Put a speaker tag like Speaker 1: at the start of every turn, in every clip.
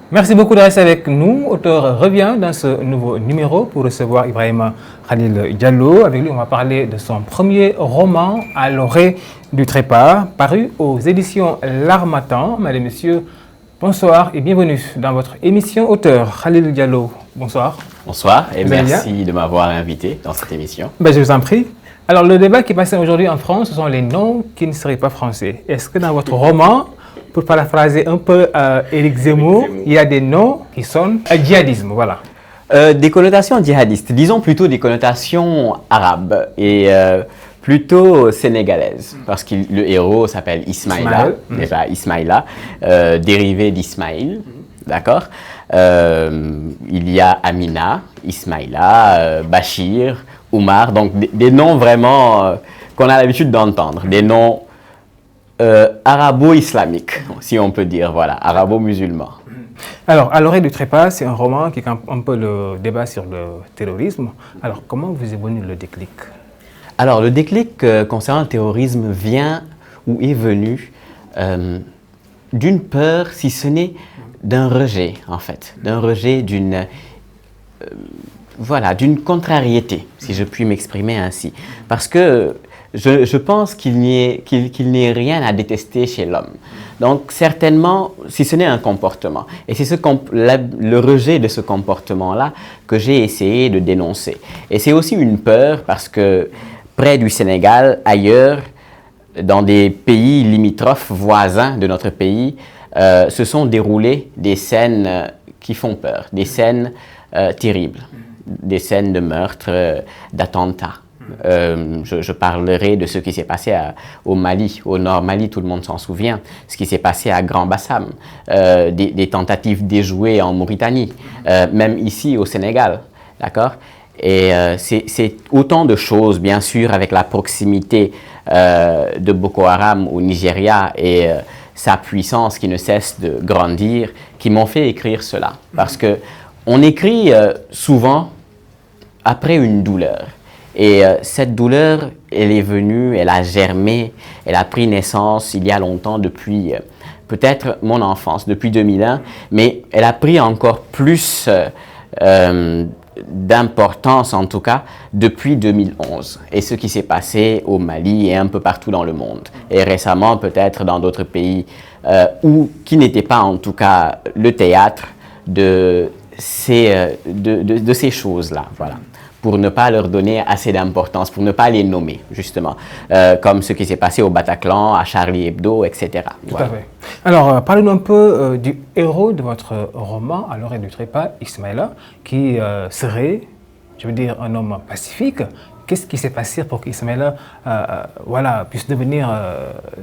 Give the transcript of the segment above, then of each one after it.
Speaker 1: Merci beaucoup de rester avec nous. Auteur revient dans ce nouveau numéro pour recevoir Ibrahima Khalil Diallo. Avec lui, on va parler de son premier roman, À l'orée du trépas, paru aux éditions L'Harmattan. Mesdames et messieurs, bonsoir et bienvenue dans votre émission Auteur. Khalil Diallo, bonsoir.
Speaker 2: Bonsoir et merci de m'avoir invité dans cette émission.
Speaker 1: Je vous en prie. Alors, le débat qui est passé aujourd'hui en France, ce sont les noms qui ne seraient pas français. Est-ce que dans votre roman, pour paraphraser un peu Éric Zemmour, il y a des noms qui sonnent djihadisme, voilà.
Speaker 2: Des connotations djihadistes, disons plutôt des connotations arabes et plutôt sénégalaises, parce que le héros s'appelle Ismaïla, Ismaïla, dérivé d'Ismaïl, d'accord. Il y a Amina, Ismaïla, Bachir, Oumar, donc des noms vraiment qu'on a l'habitude d'entendre, des noms arabo-islamiques, si on peut dire, voilà, arabo-musulmans.
Speaker 1: Alors, À l'orée du trépas, c'est un roman qui campe un peu le débat sur le terrorisme. Alors, comment vous est venu le déclic?
Speaker 2: Alors, le déclic concernant le terrorisme vient ou est venu d'une peur, si ce n'est d'un rejet, en fait, d'un rejet, d'une d'une contrariété, si je puis m'exprimer ainsi. Parce que je pense qu'il n'y ait rien à détester chez l'homme. Donc, certainement, si ce n'est un comportement. Et c'est le rejet de ce comportement-là que j'ai essayé de dénoncer. Et c'est aussi une peur parce que près du Sénégal, ailleurs, dans des pays limitrophes, voisins de notre pays, se sont déroulées des scènes qui font peur, des scènes terribles, des scènes de meurtre, d'attentats. Je parlerai de ce qui s'est passé au Mali, au nord Mali, tout le monde s'en souvient, ce qui s'est passé à Grand Bassam, des tentatives déjouées en Mauritanie, même ici au Sénégal, d'accord? Et c'est autant de choses, bien sûr, avec la proximité de Boko Haram au Nigeria et sa puissance qui ne cesse de grandir, qui m'ont fait écrire cela. Parce que on écrit souvent après une douleur. Et cette douleur, elle est venue, elle a germé, elle a pris naissance il y a longtemps, depuis peut-être mon enfance, depuis 2001, mais elle a pris encore plus d'importance, en tout cas, depuis 2011. Et ce qui s'est passé au Mali et un peu partout dans le monde. Et récemment, peut-être dans d'autres pays, qui n'étaient pas, en tout cas, le théâtre de ces choses-là, voilà. Pour ne pas leur donner assez d'importance, pour ne pas les nommer, justement, comme ce qui s'est passé au Bataclan, à Charlie Hebdo, etc.
Speaker 1: Tout à fait. Alors, parlez-nous un peu du héros de votre roman, À l'orée du trépas, Ismaïla, qui serait, je veux dire, un homme pacifique. Qu'est-ce qui s'est passé pour qu'Ismaïla puisse devenir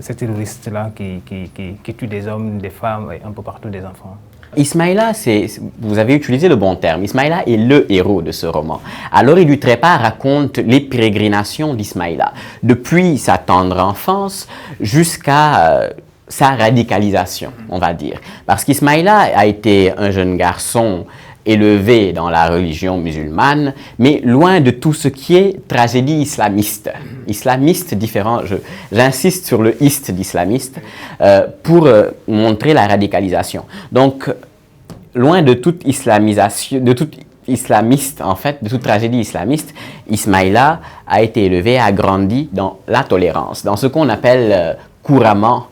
Speaker 1: ce terroriste-là qui tue des hommes, des femmes et un peu partout des enfants?
Speaker 2: Ismaïla, vous avez utilisé le bon terme. Ismaïla est le héros de ce roman. À l'orée du trépas raconte les pérégrinations d'Ismaïla, depuis sa tendre enfance jusqu'à sa radicalisation, on va dire. Parce qu'Ismaïla a été un jeune garçon élevé dans la religion musulmane, mais loin de tout ce qui est tragédie islamiste. Islamiste différent, j'insiste sur le ist d'islamiste pour montrer la radicalisation. Donc, loin de toute islamisation, de toute islamiste en fait, de toute tragédie islamiste, Ismaïla a été élevé, a grandi dans la tolérance, dans ce qu'on appelle couramment,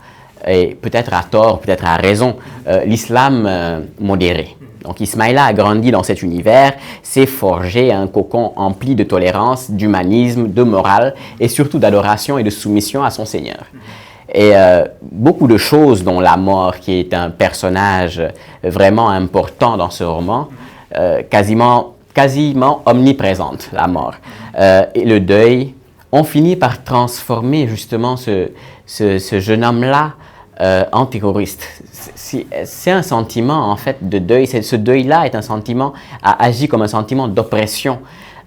Speaker 2: et peut-être à tort, peut-être à raison, l'islam modéré. Donc Ismaïla a grandi dans cet univers, s'est forgé un cocon empli de tolérance, d'humanisme, de morale et surtout d'adoration et de soumission à son Seigneur. Et beaucoup de choses, dont la mort, qui est un personnage vraiment important dans ce roman, quasiment omniprésente, la mort, et le deuil, ont fini par transformer justement ce jeune homme-là en terroriste. C'est un sentiment en fait de deuil. Ce deuil-là est un sentiment, a agi comme un sentiment d'oppression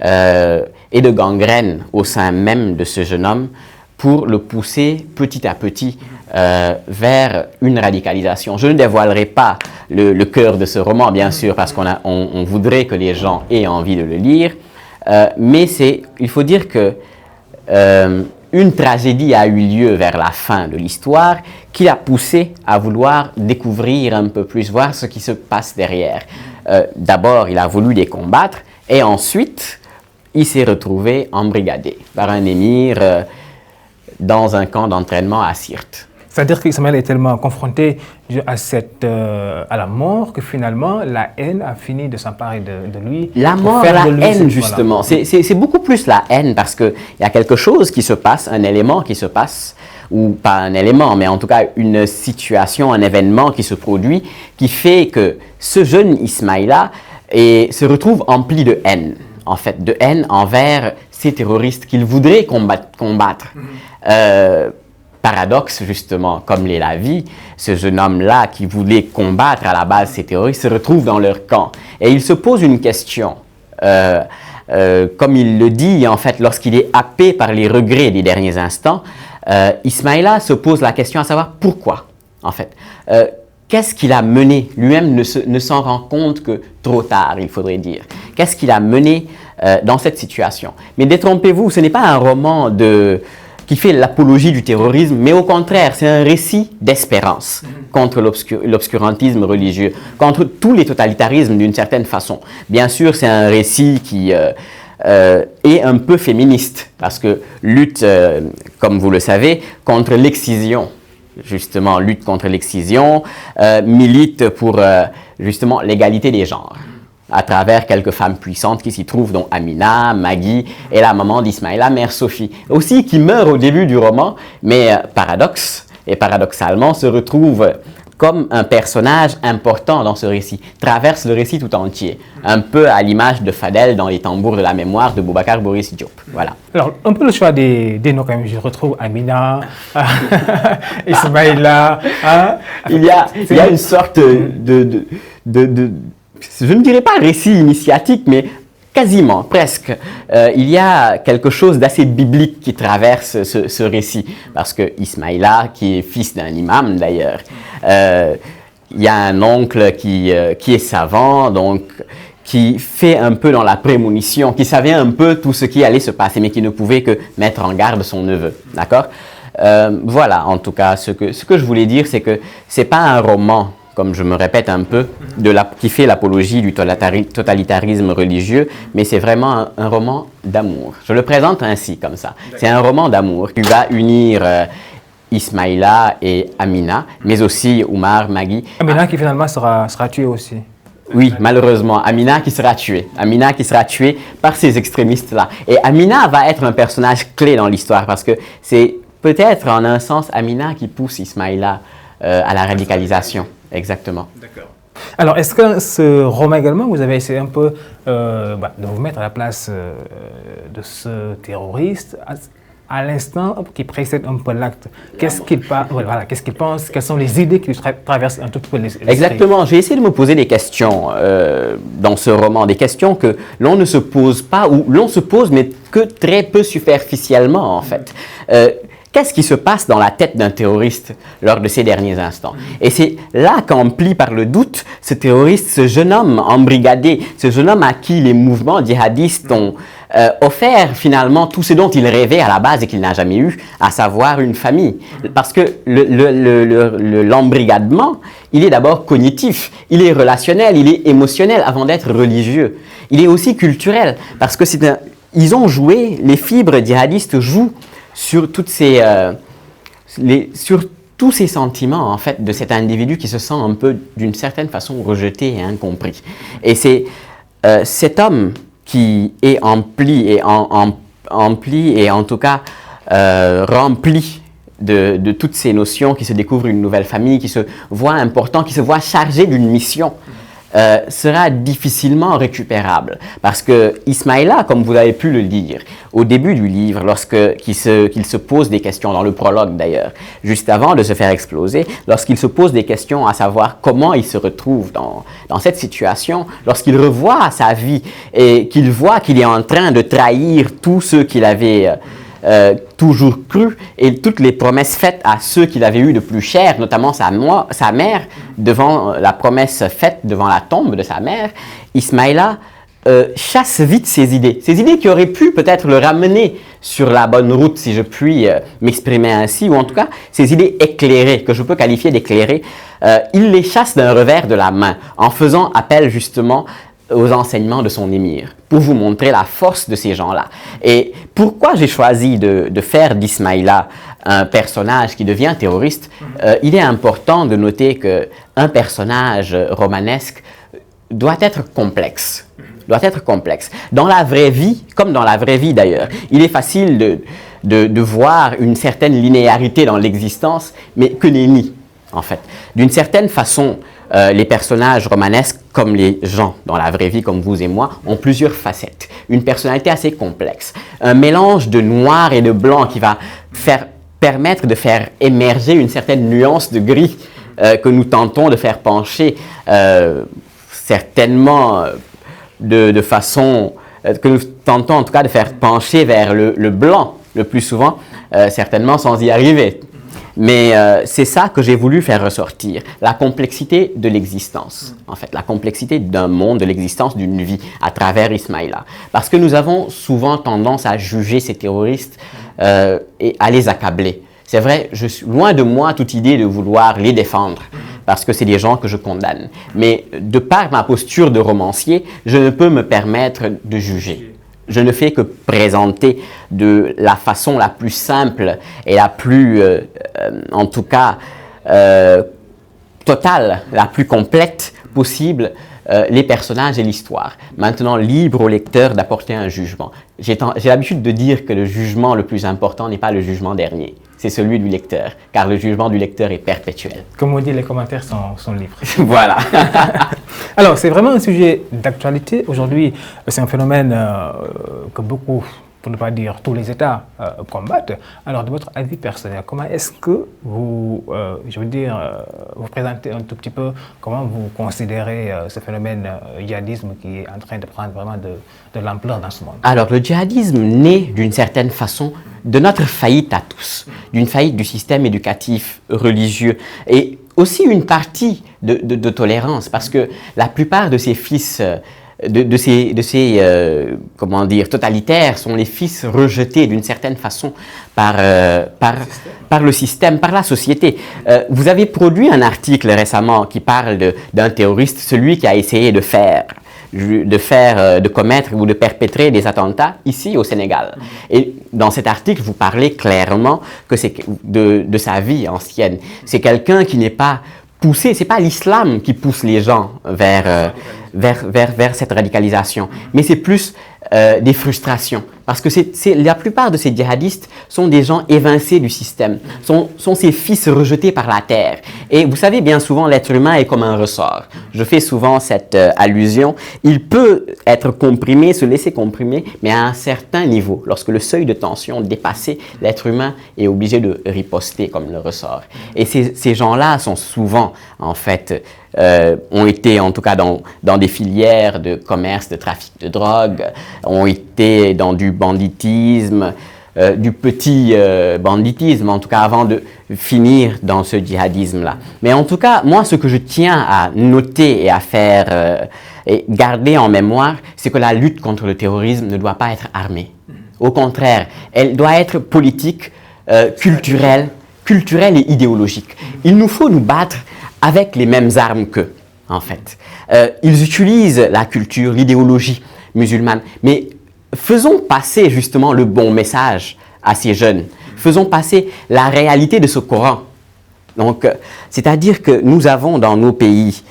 Speaker 2: et de gangrène au sein même de ce jeune homme pour le pousser petit à petit vers une radicalisation. Je ne dévoilerai pas le cœur de ce roman, bien sûr, parce qu'on voudrait que les gens aient envie de le lire, mais il faut dire que une tragédie a eu lieu vers la fin de l'histoire qui l'a poussé à vouloir découvrir un peu plus, voir ce qui se passe derrière. D'abord, il a voulu les combattre et ensuite, il s'est retrouvé embrigadé par un émir dans un camp d'entraînement à Sirte.
Speaker 1: C'est-à-dire qu'Ismaël est tellement confronté à la mort que finalement la haine a fini de s'emparer de lui.
Speaker 2: La mort, la haine justement, c'est beaucoup plus la haine parce qu'il y a quelque chose qui se passe, un élément qui se passe, ou pas un élément, mais en tout cas une situation, un événement qui se produit, qui fait que ce jeune Ismaïla se retrouve empli de haine, en fait, de haine envers ces terroristes qu'il voudrait combattre. Paradoxe, justement, comme l'est la vie, ce jeune homme-là qui voulait combattre à la base ces terroristes se retrouve dans leur camp. Et il se pose une question, comme il le dit, en fait, lorsqu'il est happé par les regrets des derniers instants, Ismaïla se pose la question à savoir pourquoi, en fait. Qu'est-ce qu'il a mené? Lui-même ne s'en rend compte que trop tard, il faudrait dire. Qu'est-ce qu'il a mené dans cette situation? Mais détrompez-vous, ce n'est pas un roman qui fait l'apologie du terrorisme, mais au contraire, c'est un récit d'espérance contre l'obscurantisme religieux, contre tous les totalitarismes d'une certaine façon. Bien sûr, c'est un récit qui est un peu féministe, parce que lutte, comme vous le savez, contre l'excision. Justement, lutte contre l'excision, milite pour justement l'égalité des genres, à travers quelques femmes puissantes qui s'y trouvent, dont Amina, Maggie et la maman d'Ismaïla, mère Sophie, aussi qui meurt au début du roman, mais paradoxalement se retrouve comme un personnage important dans ce récit, traverse le récit tout entier, un peu à l'image de Fadel dans Les tambours de la mémoire de Boubacar Boris Diop. Voilà.
Speaker 1: Alors, un peu le choix des noms quand même, je retrouve Amina, Ismaïla.
Speaker 2: Il y a une sorte je ne dirais pas récit initiatique, mais quasiment, presque. Il y a quelque chose d'assez biblique qui traverse ce récit, parce que Ismaïla, qui est fils d'un imam d'ailleurs, il y a un oncle qui est savant, donc qui fait un peu dans la prémonition, qui savait un peu tout ce qui allait se passer, mais qui ne pouvait que mettre en garde son neveu, d'accord? Voilà, en tout cas, ce que je voulais dire, c'est que c'est pas un roman, comme je me répète un peu, qui fait l'apologie du totalitarisme religieux, mais c'est vraiment un roman d'amour. Je le présente ainsi, comme ça. C'est un roman d'amour qui va unir Ismaïla et Amina, mais aussi Oumar, Maggie.
Speaker 1: Amina qui finalement sera tuée aussi.
Speaker 2: Oui, malheureusement, Amina qui sera tuée. Amina qui sera tuée par ces extrémistes-là. Et Amina va être un personnage clé dans l'histoire, parce que c'est peut-être en un sens Amina qui pousse Ismaïla à la radicalisation. Exactement.
Speaker 1: D'accord. Alors, est-ce que ce roman également, vous avez essayé un peu de vous mettre à la place de ce terroriste à l'instant qui précède un peu l'acte? Qu'est-ce qu'il pense? Quelles sont les idées qui lui traversent un tout peu l'esprit?
Speaker 2: Exactement. J'ai essayé de me poser des questions dans ce roman, des questions que l'on ne se pose pas, ou l'on se pose, mais que très peu superficiellement, en fait. Qu'est-ce qui se passe dans la tête d'un terroriste lors de ces derniers instants? Et c'est là qu'empli par le doute, ce terroriste, ce jeune homme embrigadé, ce jeune homme à qui les mouvements djihadistes ont offert finalement tout ce dont il rêvait à la base et qu'il n'a jamais eu, à savoir une famille. Parce que l'embrigadement, il est d'abord cognitif, il est relationnel, il est émotionnel avant d'être religieux. Il est aussi culturel, parce que ils ont joué, les fibres djihadistes jouent sur sur tous ces sentiments, en fait, de cet individu qui se sent un peu, d'une certaine façon, rejeté et incompris. Et c'est cet homme qui est empli et en tout cas rempli de toutes ces notions, qui se découvre une nouvelle famille, qui se voit important, qui se voit chargé d'une mission, sera difficilement récupérable. Parce que Ismaïla, comme vous avez pu le lire, au début du livre, qu'il se pose des questions, dans le prologue d'ailleurs, juste avant de se faire exploser, lorsqu'il se pose des questions à savoir comment il se retrouve dans cette situation, lorsqu'il revoit sa vie et qu'il voit qu'il est en train de trahir tous ceux qu'il avait toujours cru, et toutes les promesses faites à ceux qu'il avait eu de plus cher, notamment sa mère, devant la promesse faite devant la tombe de sa mère, Ismaïla chasse vite ces idées qui auraient pu peut-être le ramener sur la bonne route, si je puis m'exprimer ainsi, ou en tout cas ces idées éclairées, que je peux qualifier d'éclairées, il les chasse d'un revers de la main en faisant appel justement aux enseignements de son émir, pour vous montrer la force de ces gens-là. Et pourquoi j'ai choisi de faire d'Ismaïla un personnage qui devient terroriste? Il est important de noter qu'un personnage romanesque doit être complexe. Dans la vraie vie, comme dans la vraie vie d'ailleurs, il est facile de voir une certaine linéarité dans l'existence, mais que nenni, en fait. D'une certaine façon, les personnages romanesques, comme les gens dans la vraie vie, comme vous et moi, ont plusieurs facettes. Une personnalité assez complexe. Un mélange de noir et de blanc qui va permettre de faire émerger une certaine nuance de gris que nous tentons de faire pencher, certainement de façon que nous tentons en tout cas de faire pencher vers le blanc le plus souvent, certainement sans y arriver. Mais c'est ça que j'ai voulu faire ressortir, la complexité de l'existence, en fait, la complexité d'un monde, de l'existence d'une vie à travers Ismaïla. Parce que nous avons souvent tendance à juger ces terroristes et à les accabler. C'est vrai, je suis loin de moi toute idée de vouloir les défendre, parce que c'est des gens que je condamne. Mais de par ma posture de romancier, je ne peux me permettre de juger. Je ne fais que présenter de la façon la plus simple et la plus, en tout cas, totale, la plus complète possible, les personnages et l'histoire. Maintenant, libre au lecteur d'apporter un jugement. J'ai l'habitude de dire que le jugement le plus important n'est pas le jugement dernier, c'est celui du lecteur, car le jugement du lecteur est perpétuel.
Speaker 1: Comme on dit, les commentaires sont libres.
Speaker 2: Voilà.
Speaker 1: Alors, c'est vraiment un sujet d'actualité. Aujourd'hui, c'est un phénomène que beaucoup, pour ne pas dire tous les États, combattent. Alors, de votre avis personnel, comment est-ce que vous, vous présentez un tout petit peu, comment vous considérez ce phénomène djihadisme qui est en train de prendre vraiment de l'ampleur dans ce monde?
Speaker 2: Alors, le djihadisme naît d'une certaine façon de notre faillite à tous, d'une faillite du système éducatif, religieux, et aussi une partie de tolérance, parce que la plupart de ces fils, comment dire, totalitaires sont les fils rejetés d'une certaine façon par le système, par la société. Vous avez produit un article récemment qui parle d'un terroriste, celui qui a essayé de commettre ou de perpétrer des attentats ici au Sénégal. Et dans cet article, vous parlez clairement que c'est de sa vie ancienne. C'est quelqu'un qui n'est pas poussé, c'est pas l'islam qui pousse les gens vers cette radicalisation, mais c'est plus des frustrations. Parce que la plupart de ces djihadistes sont des gens évincés du système, sont ces fils rejetés par la terre. Et vous savez, bien souvent, l'être humain est comme un ressort. Je fais souvent cette allusion. Il peut être comprimé, se laisser comprimer, mais à un certain niveau. Lorsque le seuil de tension est dépassé, l'être humain est obligé de riposter comme le ressort. Et ces gens-là sont souvent, en fait, ont été en tout cas dans des filières de commerce, de trafic de drogue, ont été dans du banditisme, du petit banditisme, en tout cas avant de finir dans ce djihadisme-là. Mais en tout cas, moi, ce que je tiens à noter et à faire et garder en mémoire, c'est que la lutte contre le terrorisme ne doit pas être armée. Au contraire, elle doit être politique, culturelle et idéologique. Il nous faut nous battre avec les mêmes armes qu'eux, en fait. Ils utilisent la culture, l'idéologie musulmane, mais faisons passer justement le bon message à ces jeunes. Faisons passer la réalité de ce Coran. Donc, c'est-à-dire que nous avons dans nos pays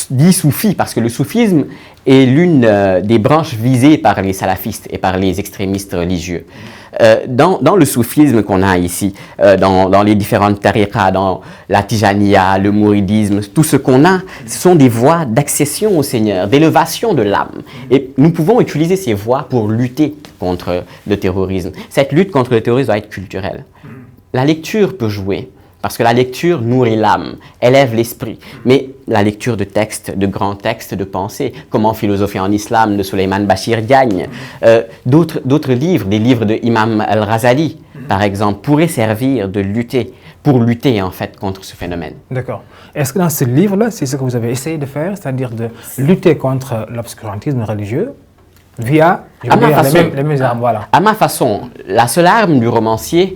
Speaker 2: dits soufis, parce que le soufisme est l'une des branches visées par les salafistes et par les extrémistes religieux. Dans le soufisme qu'on a ici, dans les différentes tariqas, dans la tijaniya, le mouridisme, tout ce qu'on a, ce sont des voies d'accession au Seigneur, d'élévation de l'âme. Et nous pouvons utiliser ces voies pour lutter contre le terrorisme. Cette lutte contre le terrorisme doit être culturelle. La lecture peut jouer, parce que la lecture nourrit l'âme, élève l'esprit. Mais la lecture de textes, de grands textes de pensée, Comment philosopher en islam de Souleymane Bachir Diagne, d'autres livres, des livres de Imam al-Ghazali, par exemple, pourrait servir pour lutter en fait contre ce phénomène.
Speaker 1: D'accord. Est-ce que dans ce livre-là, c'est ce que vous avez essayé de faire, c'est-à-dire de lutter contre l'obscurantisme religieux via les mêmes armes, voilà.
Speaker 2: À ma façon, la seule arme du romancier,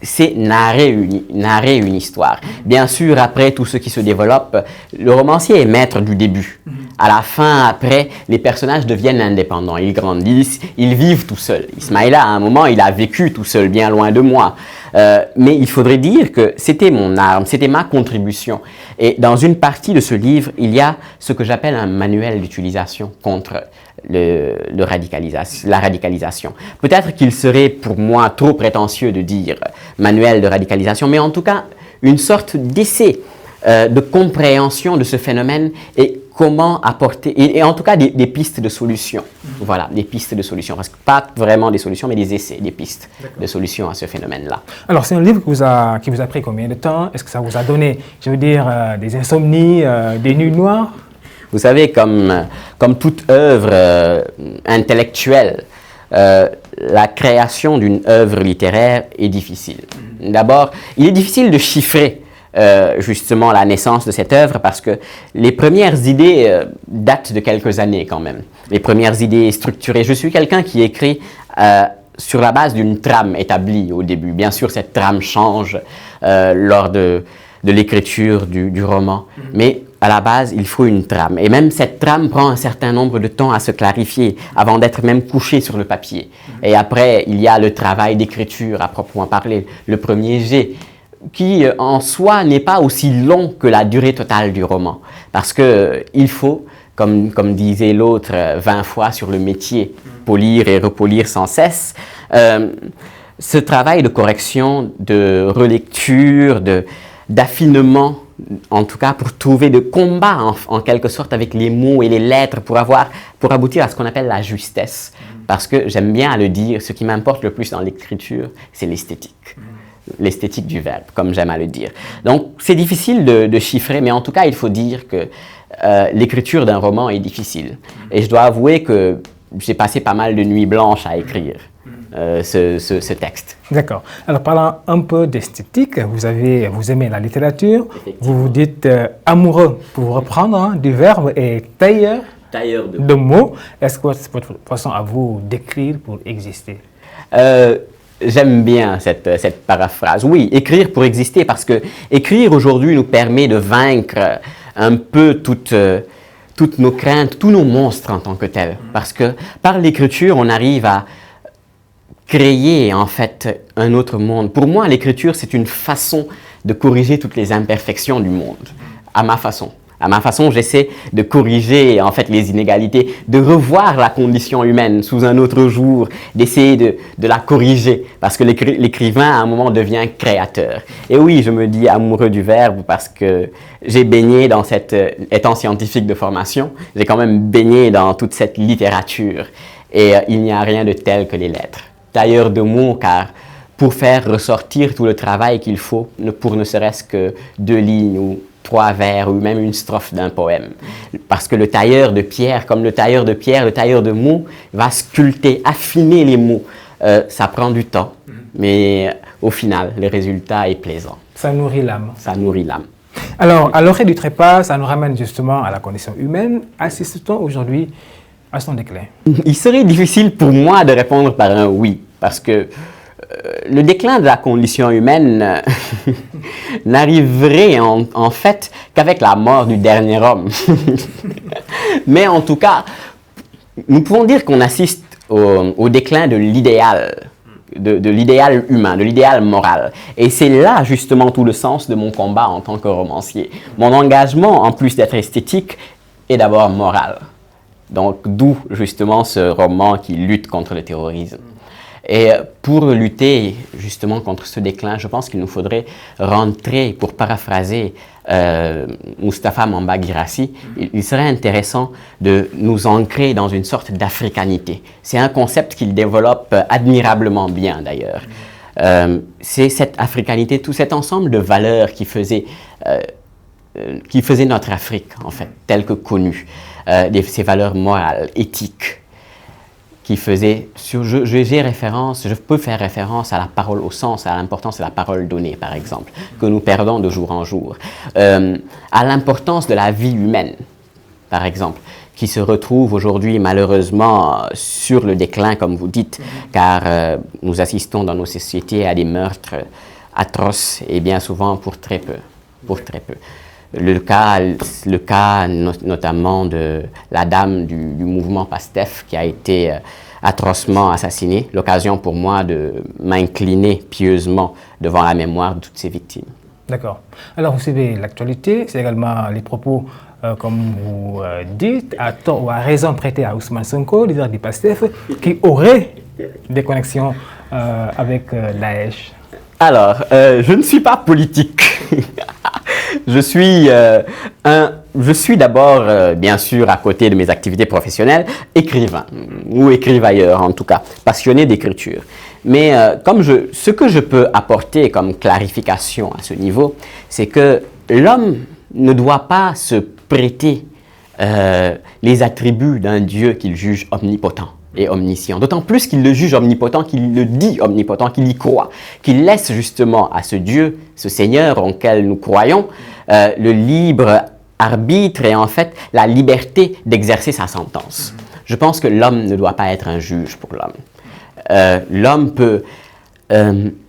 Speaker 2: c'est narrer une histoire. Bien sûr, après tout ce qui se développe, le romancier est maître du début. À la fin, après, les personnages deviennent indépendants. Ils grandissent, ils vivent tout seuls. Ismaïla, à un moment, il a vécu tout seul, bien loin de moi. Mais il faudrait dire que c'était mon arme, c'était ma contribution. Et dans une partie de ce livre, il y a ce que j'appelle un manuel d'utilisation contre la radicalisation. Peut-être qu'il serait pour moi trop prétentieux de dire manuel de radicalisation, mais en tout cas, une sorte d'essai de compréhension de ce phénomène et comment apporter, et en tout cas des pistes de solutions. Voilà, des pistes de solutions. Parce que pas vraiment des solutions, mais des essais, des pistes de solutions à ce phénomène-là.
Speaker 1: Alors, c'est un livre qui vous a pris combien de temps? Est-ce que ça vous a donné, je veux dire, des insomnies, des nuits noires?
Speaker 2: Vous savez, comme toute œuvre intellectuelle, la création d'une œuvre littéraire est difficile. D'abord, il est difficile de chiffrer justement la naissance de cette œuvre parce que les premières idées datent de quelques années quand même. Les premières idées structurées. Je suis quelqu'un qui écrit sur la base d'une trame établie au début. Bien sûr, cette trame change lors de l'écriture du roman, mais à la base, il faut une trame. Et même cette trame prend un certain nombre de temps à se clarifier avant d'être même couchée sur le papier. Et après, il y a le travail d'écriture à proprement parler, le premier jet, qui en soi n'est pas aussi long que la durée totale du roman. Parce qu'il faut, comme disait l'autre 20 fois sur le métier, polir et repolir sans cesse. Ce travail de correction, de relecture, d'affinement, en tout cas pour trouver de combat en quelque sorte avec les mots et les lettres pour aboutir à ce qu'on appelle la justesse. Parce que j'aime bien le dire, ce qui m'importe le plus dans l'écriture, c'est l'esthétique. L'esthétique du verbe, comme j'aime à le dire. Donc c'est difficile de chiffrer, mais en tout cas il faut dire que l'écriture d'un roman est difficile. Et je dois avouer que j'ai passé pas mal de nuits blanches à écrire ce texte.
Speaker 1: D'accord. Alors, parlant un peu d'esthétique, vous aimez la littérature, vous vous dites amoureux, pour reprendre, du verbe, et tailleur de mots. Est-ce que c'est votre façon à vous d'écrire pour exister?
Speaker 2: J'aime bien cette paraphrase. Oui, écrire pour exister, parce que écrire aujourd'hui nous permet de vaincre un peu toutes nos craintes, tous nos monstres en tant que tels. Parce que par l'écriture, on arrive à créer en fait un autre monde. Pour moi, l'écriture, c'est une façon de corriger toutes les imperfections du monde, à ma façon. À ma façon, j'essaie de corriger en fait les inégalités, de revoir la condition humaine sous un autre jour, d'essayer de la corriger, parce que l'écrivain à un moment devient créateur. Et oui, je me dis amoureux du verbe parce que j'ai baigné dans étant scientifique de formation, j'ai quand même baigné dans toute cette littérature. Et il n'y a rien de tel que les lettres. Tailleur de mots, car pour faire ressortir tout le travail qu'il faut, pour ne serait-ce que 2 lignes ou 3 vers ou même une strophe d'un poème. Parce que le tailleur de pierre, comme le tailleur de pierre, le tailleur de mots va sculpter, affiner les mots. Ça prend du temps, mais au final, le résultat est plaisant.
Speaker 1: Ça nourrit l'âme.
Speaker 2: Ça nourrit l'âme.
Speaker 1: Alors, à l'orée du trépas, ça nous ramène justement à la condition humaine. Assiste-t-on aujourd'hui à son déclin?
Speaker 2: Il serait difficile pour moi de répondre par un oui, parce que le déclin de la condition humaine n'arriverait en fait qu'avec la mort du dernier homme. Mais en tout cas, nous pouvons dire qu'on assiste au déclin de l'idéal, de l'idéal humain, de l'idéal moral. Et c'est là justement tout le sens de mon combat en tant que romancier. Mon engagement, en plus d'être esthétique, est d'abord moral. Donc d'où justement ce roman qui lutte contre le terrorisme. Et pour lutter justement contre ce déclin, je pense qu'il nous faudrait rentrer, pour paraphraser Mustapha Mamba Guirassy, il serait intéressant de nous ancrer dans une sorte d'africanité. C'est un concept qu'il développe admirablement bien d'ailleurs. C'est cette africanité, tout cet ensemble de valeurs qui faisait notre Afrique, en fait, telle que connue. Ces valeurs morales, éthiques, qui faisait, je peux faire référence à la parole au sens, à l'importance de la parole donnée, par exemple, que nous perdons de jour en jour, à l'importance de la vie humaine, par exemple, qui se retrouve aujourd'hui malheureusement sur le déclin, comme vous dites, car nous assistons dans nos sociétés à des meurtres atroces et bien souvent pour très peu. Le cas notamment de la dame du mouvement PASTEF qui a été atrocement assassinée, l'occasion pour moi de m'incliner pieusement devant la mémoire de toutes ces victimes.
Speaker 1: D'accord. Alors vous savez, l'actualité, c'est également les propos, comme vous dites, à tort ou à raison prêtés à Ousmane Sonko, leader du PASTEF, qui aurait des connexions avec Daesh.
Speaker 2: Alors, je ne suis pas politique. Je suis d'abord, bien sûr, à côté de mes activités professionnelles, écrivain, ou écrivailleur en tout cas, passionné d'écriture. Mais ce que je peux apporter comme clarification à ce niveau, c'est que l'homme ne doit pas se prêter les attributs d'un Dieu qu'il juge omnipotent et omniscient. D'autant plus qu'il le juge omnipotent, qu'il le dit omnipotent, qu'il y croit, qu'il laisse justement à ce Dieu, ce Seigneur en lequel nous croyons, le libre arbitre et en fait la liberté d'exercer sa sentence. Je pense que l'homme ne doit pas être un juge pour l'homme. L'homme peut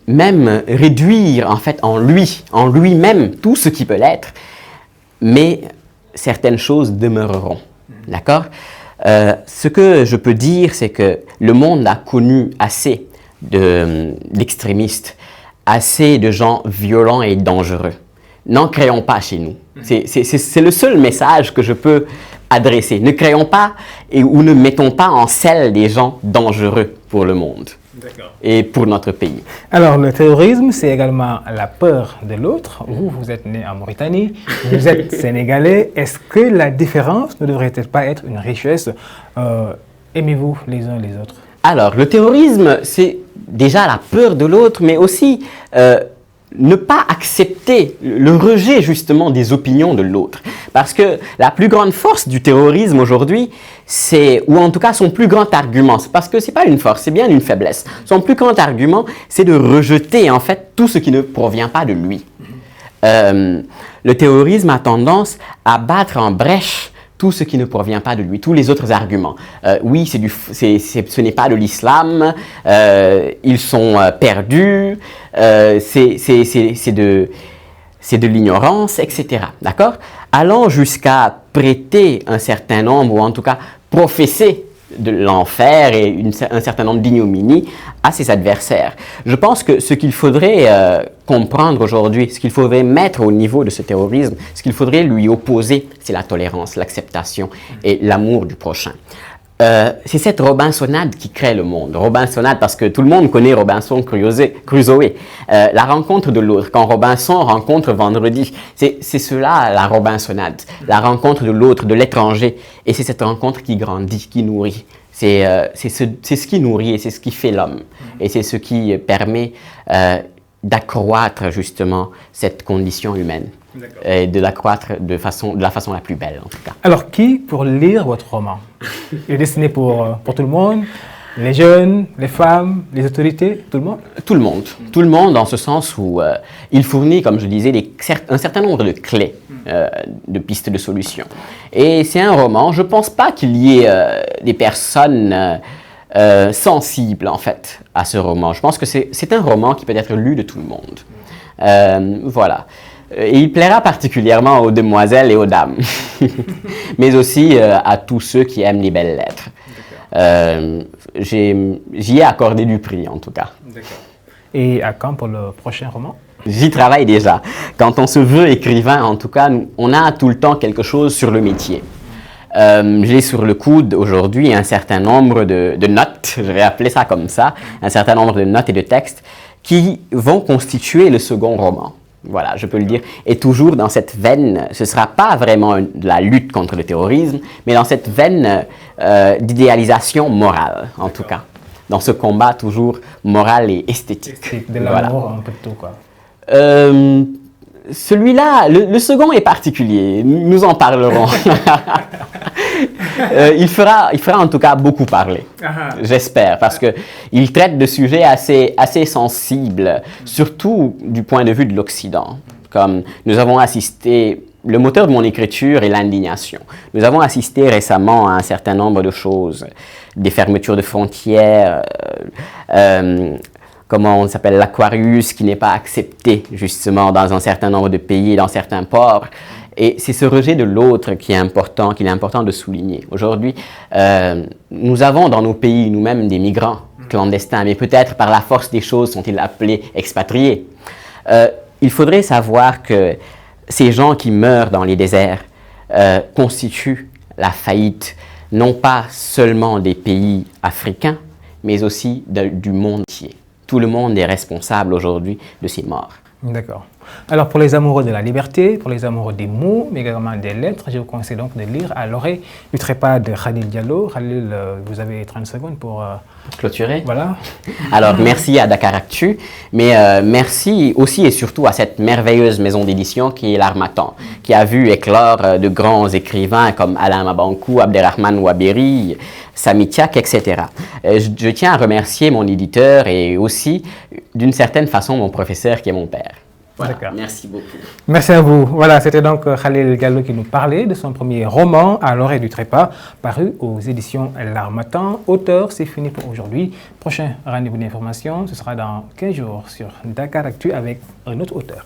Speaker 2: même réduire en fait en lui-même tout ce qui peut l'être, mais certaines choses demeureront. D'accord ? Ce que je peux dire, c'est que le monde a connu assez d'extrémistes, assez de gens violents et dangereux. N'en créons pas chez nous. C'est le seul message que je peux adresser. Ne créons pas ou ne mettons pas en selle des gens dangereux pour le monde et pour notre pays.
Speaker 1: Alors, le terrorisme, c'est également la peur de l'autre. Vous êtes né en Mauritanie, vous êtes sénégalais. Est-ce que la différence ne devrait-elle pas être une richesse? Aimez-vous les uns les autres?
Speaker 2: Alors, le terrorisme, c'est déjà la peur de l'autre, mais aussi ne pas accepter le rejet justement des opinions de l'autre. Parce que la plus grande force du terrorisme aujourd'hui, ou en tout cas son plus grand argument, parce que ce n'est pas une force, c'est bien une faiblesse. Son plus grand argument, c'est de rejeter en fait tout ce qui ne provient pas de lui. Le terrorisme a tendance à battre en brèche tout ce qui ne provient pas de lui, tous les autres arguments. Oui, ce n'est pas de l'islam, ils sont perdus, c'est de l'ignorance, etc. D'accord? Allant jusqu'à prêter un certain nombre, ou en tout cas professer de l'enfer et un certain nombre d'ignominies à ses adversaires. Je pense que ce qu'il faudrait comprendre aujourd'hui, ce qu'il faudrait mettre au niveau de ce terrorisme, ce qu'il faudrait lui opposer, c'est la tolérance, l'acceptation et l'amour du prochain. C'est cette Robinsonade qui crée le monde. Robinsonade parce que tout le monde connaît Robinson Crusoe. La rencontre de l'autre. Quand Robinson rencontre Vendredi, c'est cela la Robinsonade. La rencontre de l'autre, de l'étranger. Et c'est cette rencontre qui grandit, qui nourrit. C'est ce qui nourrit et c'est ce qui fait l'homme. Et c'est ce qui permet d'accroître justement cette condition humaine. Et de l'accroître de la façon la plus belle, en tout cas.
Speaker 1: Alors, qui pour lire votre roman? Il est destiné pour tout le monde, les jeunes, les femmes, les autorités, tout le monde?
Speaker 2: Tout le monde. Tout le monde, en ce sens où il fournit, comme je disais, un certain nombre de clés, de pistes de solutions. Et c'est un roman, je ne pense pas qu'il y ait des personnes sensibles, en fait, à ce roman. Je pense que c'est un roman qui peut être lu de tout le monde. Voilà. Et il plaira particulièrement aux demoiselles et aux dames, mais aussi à tous ceux qui aiment les belles lettres. J'y ai accordé du prix, en tout cas.
Speaker 1: Et à quand pour le prochain roman?
Speaker 2: J'y travaille déjà. Quand on se veut écrivain, en tout cas, on a tout le temps quelque chose sur le métier. J'ai sur le coude aujourd'hui un certain nombre de notes, je vais appeler ça comme ça, un certain nombre de notes et de textes qui vont constituer le second roman. Voilà, je peux le dire. Et toujours dans cette veine, ce ne sera pas vraiment de la lutte contre le terrorisme, mais dans cette veine d'idéalisation morale, en tout cas. Dans ce combat toujours moral et esthétique.
Speaker 1: De l'amour, un peu de tout, quoi.
Speaker 2: Celui-là, le second est particulier. Nous en parlerons. Il fera en tout cas beaucoup parler, j'espère, parce qu'il traite de sujets assez sensibles, surtout du point de vue de l'Occident. Comme nous avons assisté, le moteur de mon écriture est l'indignation. Nous avons assisté récemment à un certain nombre de choses, des fermetures de frontières, comment on s'appelle, l'Aquarius qui n'est pas accepté justement dans un certain nombre de pays, dans certains ports. Et c'est ce rejet de l'autre qu'il est important de souligner. Aujourd'hui, nous avons dans nos pays nous-mêmes des migrants clandestins, mais peut-être par la force des choses sont-ils appelés expatriés. Il faudrait savoir que ces gens qui meurent dans les déserts constituent la faillite non pas seulement des pays africains, mais aussi du monde entier. Tout le monde est responsable aujourd'hui de ces morts.
Speaker 1: D'accord. Alors pour les amoureux de la liberté, pour les amoureux des mots, mais également des lettres, je vous conseille donc de lire À l'oreille du trépas de Khalil Diallo. Khalil, vous avez 30 secondes pour
Speaker 2: clôturer.
Speaker 1: Voilà.
Speaker 2: Alors merci à Dakaractu, mais merci aussi et surtout à cette merveilleuse maison d'édition qui est l'Harmattan, qui a vu éclore de grands écrivains comme Alain Mabankou, Abderrahmane Ouaberi, Sami Tiak, etc. Je tiens à remercier mon éditeur et aussi, d'une certaine façon, mon professeur qui est mon père. Voilà, merci beaucoup.
Speaker 1: Merci à vous. Voilà, c'était donc Khalil Diallo qui nous parlait de son premier roman, À l'oreille du trépas, paru aux éditions L'Harmattan. Auteur, c'est fini pour aujourd'hui. Prochain rendez-vous d'information, ce sera dans 15 jours sur Dakaractu avec un autre auteur.